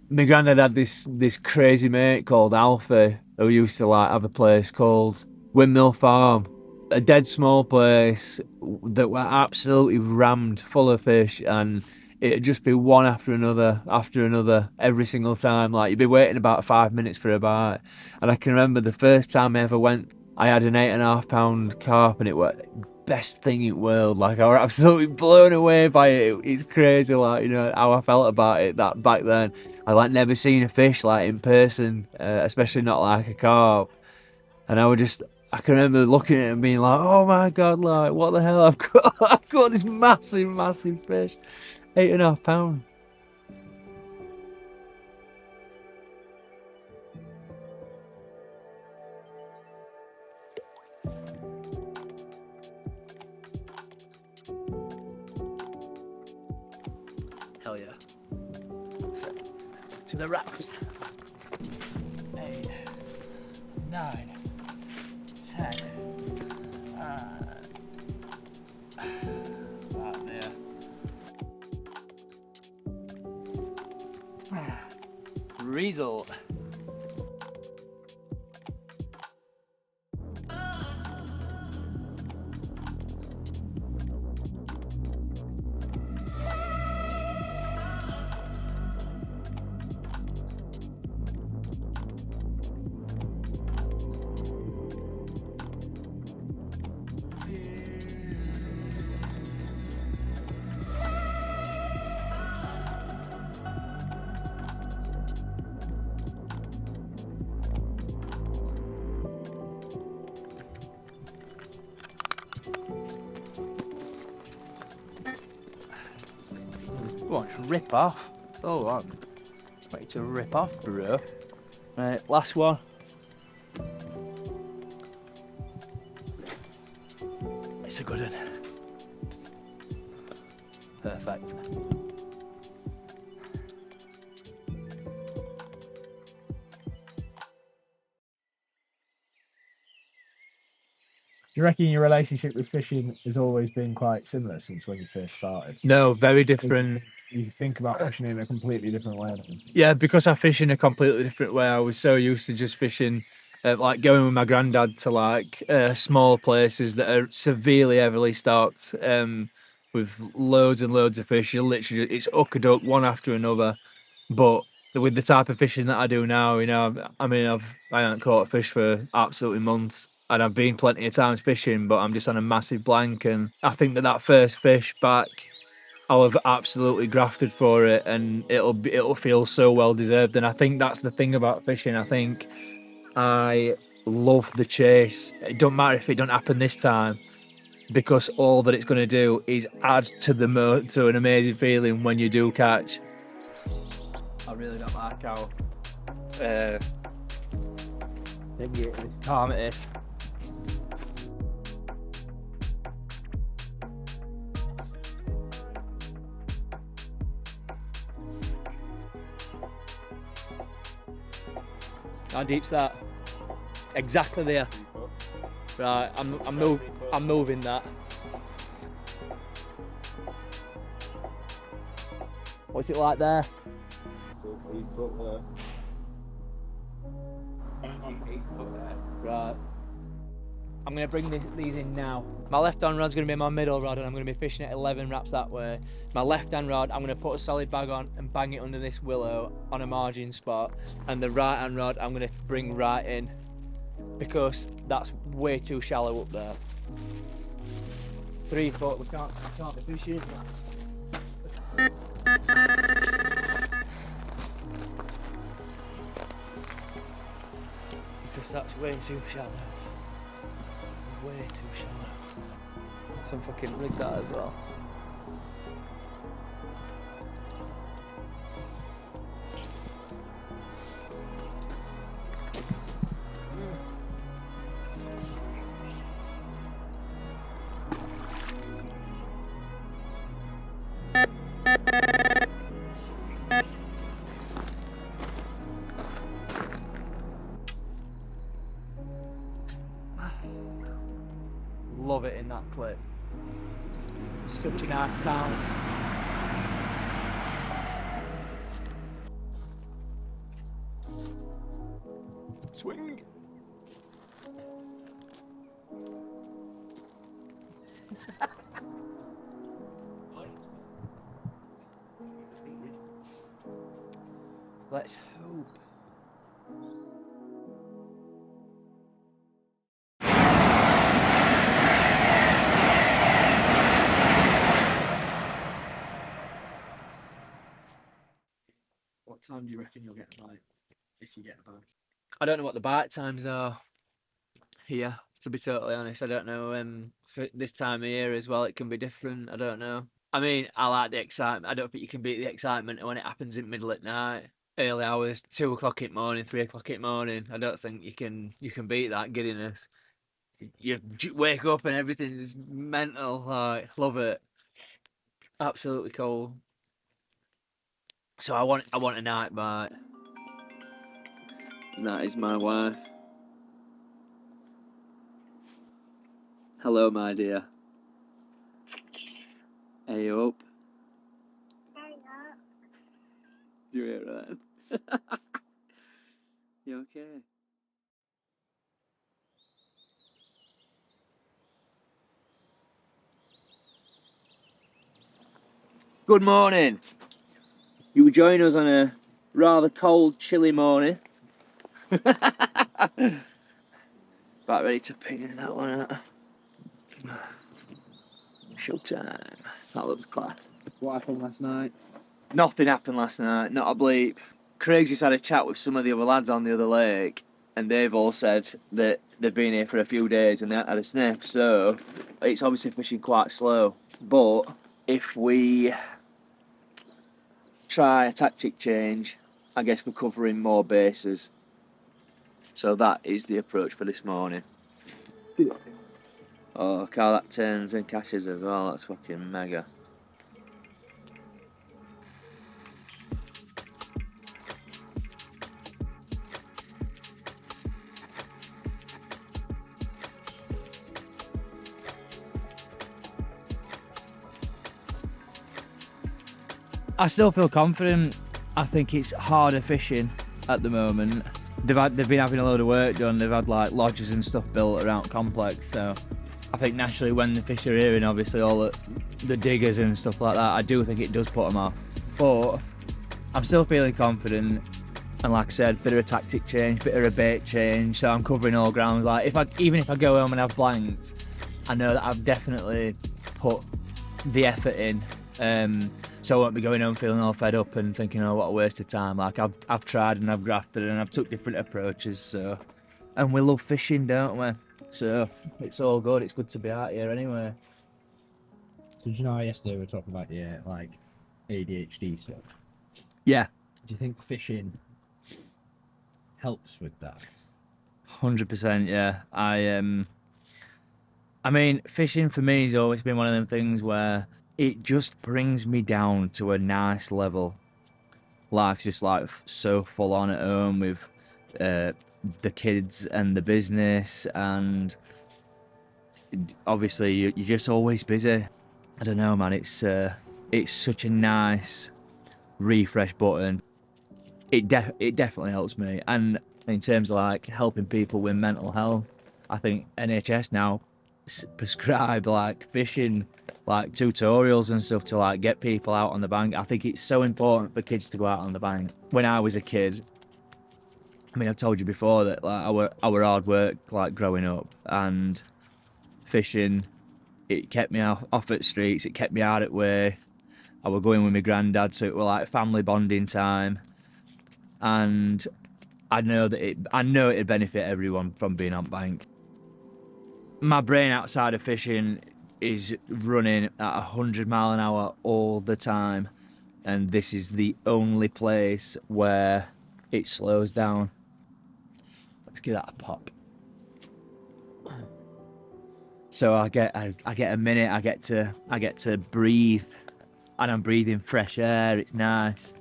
My granddad had this crazy mate called Alfie who used to like have a place called Windmill Farm, a dead small place that were absolutely rammed full of fish, and it'd just be one after another every single time. Like you'd be waiting about 5 minutes for a bite. And I can remember the first time I ever went, I had an 8.5 pound carp, and it was best thing in the world. Like I was absolutely blown away by it. It's crazy, like how I felt about it that back then. I like never seen a fish like in person, especially not like a carp. And I can remember looking at it and being like, "Oh my god, like what the hell? I've got this massive, massive fish, 8.5 pound." Hell yeah! So, to the wraps. 8, 9, 10. Right there. Result. Go on, just rip off. It's all on. Want you to rip off, bro. Right, last one. It's a good one. Perfect. Do you reckon your relationship with fishing has always been quite similar since when you first started? No, very different. You think about fishing in a completely different way. Yeah, because I fish in a completely different way. I was so used to just fishing, like going with my granddad to like small places that are severely heavily stocked, with loads and loads of fish. You literally, it's hook a duck one after another. But with the type of fishing that I do now, I haven't caught a fish for absolutely months. And I've been plenty of times fishing, but I'm just on a massive blank. And I think that first fish back, I'll have absolutely grafted for it, and it'll feel so well deserved. And I think that's the thing about fishing. I think I love the chase. It don't matter if it don't happen this time, because all that it's going to do is add to to an amazing feeling when you do catch. I really don't like how calm it is. How deep's that? Exactly there. Right, I'm moving that. What's it like there? Right. I'm going to bring these in now. My left hand rod's going to be my middle rod, and I'm going to be fishing at 11 wraps that way. My left hand rod, I'm going to put a solid bag on and bang it under this willow on a margin spot. And the right hand rod, I'm going to bring right in, because that's way too shallow up there. 3 foot, we can't be fishing. Because that's way too shallow. Way too shallow. Some fucking rig that as well. Love it in that clip. Such a nice sound. Swing. Let's hope. What time do you reckon you'll get a bite? If you get a bite? I don't know what the bite times are here, to be totally honest. I don't know. For this time of year as well, it can be different. I don't know. I mean, I like the excitement. I don't think you can beat the excitement when it happens in middle at night, early hours, 2 o'clock in the morning, 3 o'clock in the morning. I don't think you can beat that giddiness. You wake up and everything's mental. Like, love it. Absolutely cool. So I want a night bite. And that is my wife. Hello, my dear. Are you up? Do you hear that? You okay? Good morning. You will join us on a rather cold, chilly morning. About ready to ping in that one out. Showtime. That looks class. What happened last night? Nothing happened last night, not a bleep. Craig's just had a chat with some of the other lads on the other lake, and they've all said that they've been here for a few days and they haven't had a sniff, so it's obviously fishing quite slow. But if we try a tactic change, I guess we're covering more bases. So that is the approach for this morning. Oh, look how that turns and catches as well, that's fucking mega. I still feel confident. I think it's harder fishing at the moment. They've been having a load of work done. They've had like lodges and stuff built around complex. So I think naturally when the fish are here and obviously all the diggers and stuff like that, I do think it does put them off. But I'm still feeling confident. And like I said, bit of a tactic change, bit of a bait change. So I'm covering all grounds. Like even if I go home and I've blanked, I know that I've definitely put the effort in. So I won't be going home feeling all fed up and thinking, oh, what a waste of time. Like I've tried and I've grafted and I've took different approaches. So, and we love fishing, don't we? So it's all good. It's good to be out here anyway. So did you know how yesterday we were talking about your like ADHD stuff? Yeah. Do you think fishing helps with that? 100%. Yeah. I mean, fishing for me has always been one of them things where it just brings me down to a nice level. Life's just like so full on at home with the kids and the business, and obviously you're just always busy. I don't know, man. It's such a nice refresh button. It definitely helps me, and in terms of like helping people with mental health, I think NHS now prescribe like fishing like tutorials and stuff to like get people out on the bank. I think it's so important for kids to go out on the bank. When I was a kid, I mean, I've told you before that like our hard work like growing up, and fishing, it kept me off at streets, it kept me out at way. I was going with my granddad, so it was like family bonding time, and I know it'd benefit everyone from being on bank. My brain outside of fishing is running at 100 mile an hour all the time, and this is the only place where it slows down. Let's give that a pop. So I get a minute, I get to breathe, and I'm breathing fresh air. It's nice.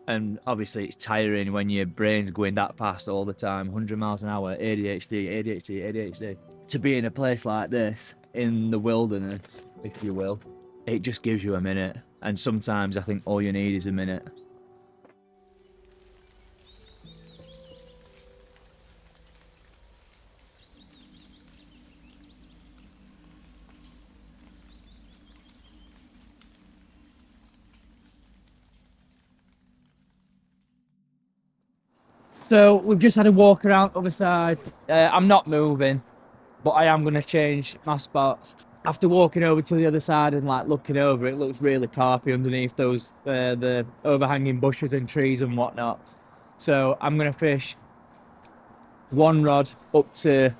And obviously it's tiring when your brain's going that fast all the time, 100 miles an hour, ADHD. To be in a place like this, in the wilderness, if you will, it just gives you a minute. And sometimes I think all you need is a minute. So we've just had a walk around the other side. I'm not moving, but I am going to change my spots. After walking over to the other side and like looking over, it looks really carpy underneath those the overhanging bushes and trees and whatnot. So I'm going to fish one rod up to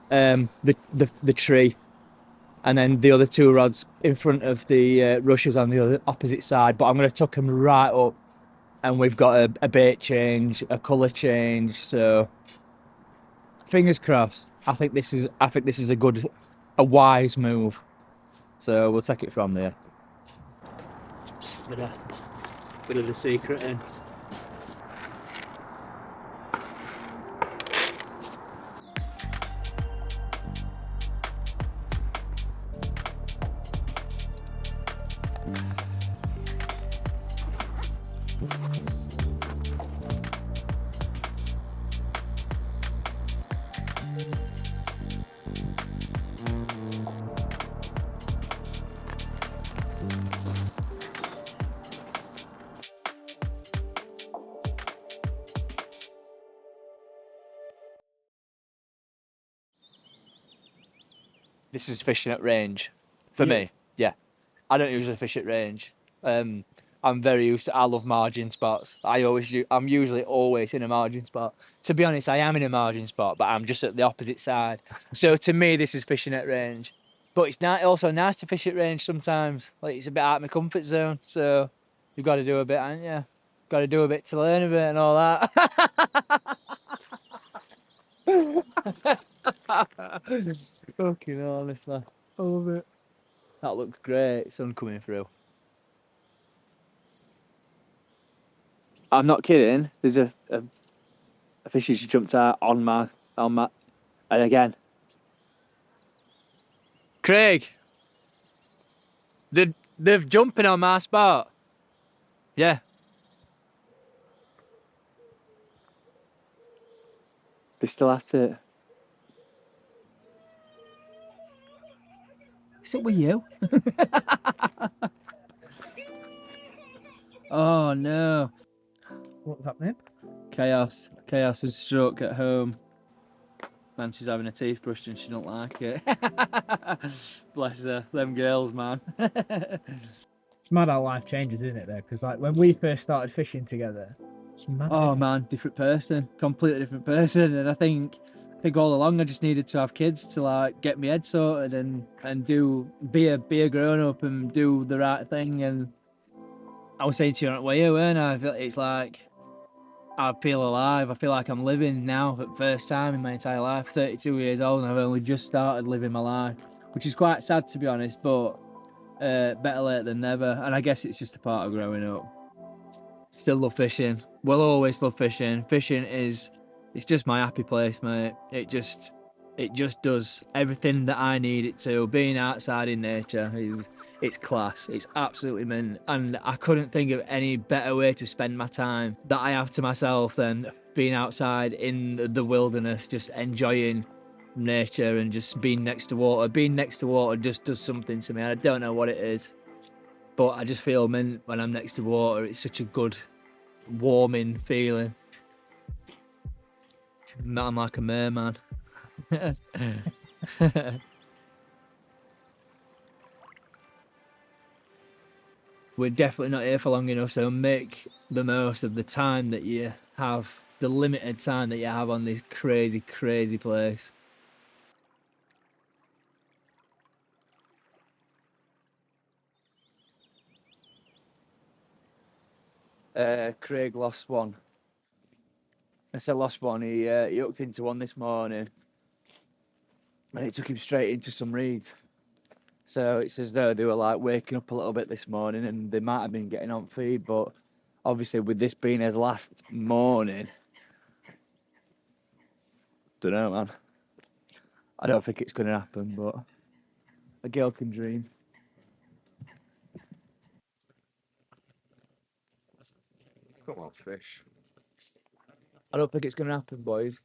the tree, and then the other two rods in front of the rushes on the other opposite side. But I'm going to tuck them right up, and we've got a bait change, a colour change. So fingers crossed. I think this is a wise move. So we'll take it from there. Bit of the secret in. This is fishing at range for me. Yeah, I don't usually fish at range. I'm very used to. I love margin spots. I'm usually always in a margin spot. To be honest, I am in a margin spot, but I'm just at the opposite side. So to me, this is fishing at range. But it's also nice to fish at range sometimes. Like it's a bit out of my comfort zone. So you've got to do a bit, haven't you? Got to do a bit to learn a bit and all that. Fucking hell, honestly. I love it. That looks great. Sun coming through. I'm not kidding. There's a fish just jumped out on my and again. Craig, they're jumping on my spot. Yeah. They still at it. What's up with you? Oh no. What's happening? Chaos. Chaos has struck at home. Nancy's having a teeth brushed and she don't like it. Bless her. Them girls, man. It's mad how life changes, isn't it? There, because like when we first started fishing together, it's mad. Oh man, different person, completely different person. And I think all along I just needed to have kids to like get my head sorted and be a grown up and do the right thing. And I was saying to you, well, yeah, weren't I? It's like I feel alive. I feel like I'm living now for the first time in my entire life. 32 years old, and I've only just started living my life, which is quite sad to be honest. But better late than never. And I guess it's just a part of growing up. Still love fishing. Will always love fishing. Fishing it's just my happy place, mate. It just does everything that I need it to. Being outside in nature it's class. It's absolutely mint. And I couldn't think of any better way to spend my time that I have to myself than being outside in the wilderness, just enjoying nature and just being next to water. Being next to water just does something to me. I don't know what it is, but I just feel mint when I'm next to water. It's such a good, warming feeling. I'm like a merman. We're definitely not here for long enough, so make the most of the time that you have, the limited time that you have on this crazy, crazy place. Craig lost one. I said lost one. He hooked into one this morning, and it took him straight into some reeds. So it's as though they were like waking up a little bit this morning, and they might have been getting on feed, but obviously with this being his last morning, don't know, man. I don't think it's going to happen, but a girl can dream. Come on, fish. I don't think it's going to happen, boys.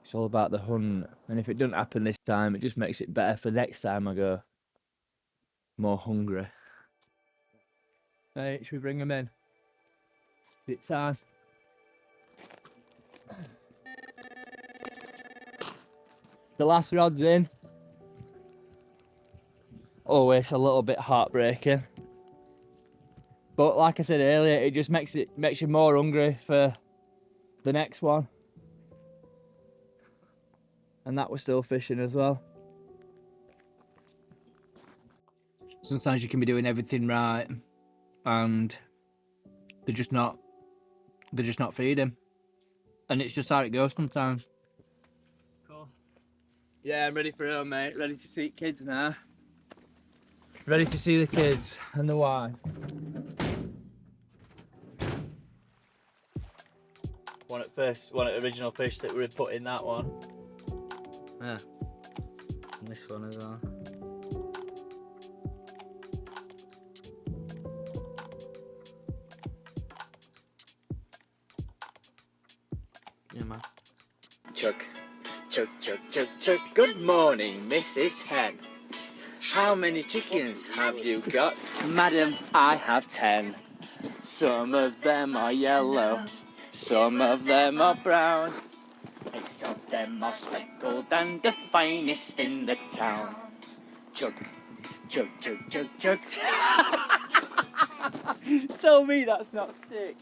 It's all about the hunt, and if it doesn't happen this time, it just makes it better for next time I go more hungry. Hey, should we bring them in? Is it time? The last rod's in. Always a little bit heartbreaking. But like I said earlier, it just makes you more hungry for the next one. And that was still fishing as well. Sometimes you can be doing everything right and they're just not feeding. And it's just how it goes sometimes. Cool. Yeah, I'm ready for home, mate. Ready to see kids now. Ready to see the kids and the wife. One at original fish that we put in that one. Yeah. And this one as well. Yeah, man. Chuck, chuck, chuck, chuck, chuck. Good morning, Mrs. Hen. How many chickens have you got? Madam, I have 10. Some of them are yellow, some of them are brown. 6 of them are speckled and the finest in the town. Chuck, chuck, chuck, chuck, chuck. Tell me that's not sick.